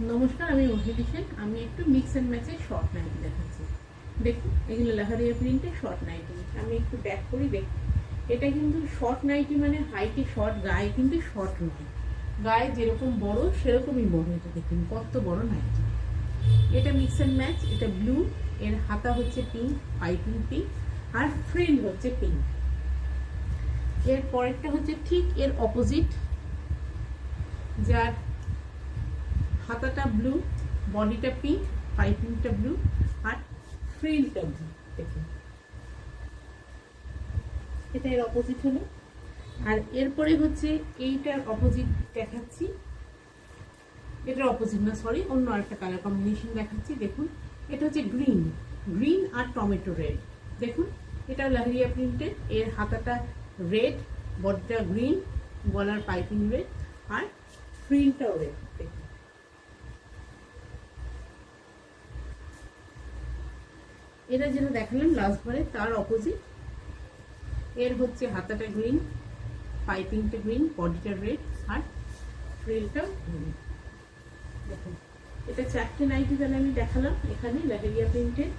নমস্কার, আমি মহিদি শেখ। আমি একটু মিক্স অ্যান্ড ম্যাচের শর্ট নাইটি দেখাচ্ছি। দেখুন, এগুলো লাহারিয়া প্রিন্টের শর্ট নাইটি। আমি একটু ব্যাক করি। দেখুন, এটা কিন্তু শর্ট নাইটি, মানে হাইটে শর্ট, গায়ে কিন্তু শর্ট নয়। গায়ে যেরকম বড় সেরকমই বড়। এটা দেখুন কত বড় নাইটি। এটা মিক্স অ্যান্ড ম্যাচ। এটা ব্লু, এর হাতা হচ্ছে পিঙ্ক, পাইপিং পিঙ্ক, আর ফ্রিল হচ্ছে পিঙ্ক। এর পরেরটা হচ্ছে ঠিক এর অপোজিট, যার হাতাটা ব্লু, বডিটা পিঙ্ক, পাইপিংটা ব্লু, আর ফ্রিলটা ব্লু। দেখুন, এটা এর অপোজিট হলো। আর এরপরে হচ্ছে এইটার অপোজিট দেখাচ্ছি। এটার অপোজিট না, সরি, অন্য আরেকটা কালার কম্বিনেশন দেখাচ্ছি। দেখুন, এটা হচ্ছে গ্রিন, গ্রিন আর টমেটো রেড। দেখুন, এটা লাহরিয়া প্রিন্টের। এর হাতাটা রেড, বডিটা গ্রিন, গলার পাইপিং রেড, আর ফ্রিলটাও রেড। দেখুন, এটা যেটা দেখালাম লাস্ট বারে তার অপোজিট। এর হচ্ছে হাতাটা গ্রিন, পাইপিংটা গ্রিন, বডিটা রেড, আর ফ্রিলটা গ্রিন। দেখুন, এটা চারটে নাইটি তাহলে আমি দেখালাম এখানে লাহেরিয়া প্রিন্টের।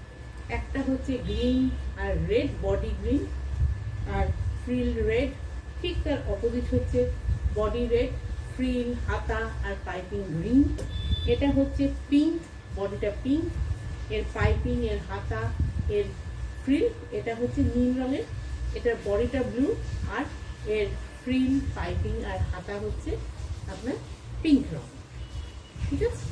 একটা হচ্ছে গ্রিন আর রেড, বডি গ্রিন আর ফ্রিল রেড। ঠিক তার অপোজিট হচ্ছে বডি রেড, ফ্রিল, হাতা আর পাইপিং গ্রিন। এটা হচ্ছে পিঙ্ক, বডিটা পিঙ্ক, এর পাইপিং, এর হাতা, এর ফ্রিল। এটা হচ্ছে নীল রঙের, এটার বডিটা ব্লু, আর এর ফ্রিল, পাইপিং আর হাতা হচ্ছে আপনার পিঙ্ক রঙ। ঠিক আছে।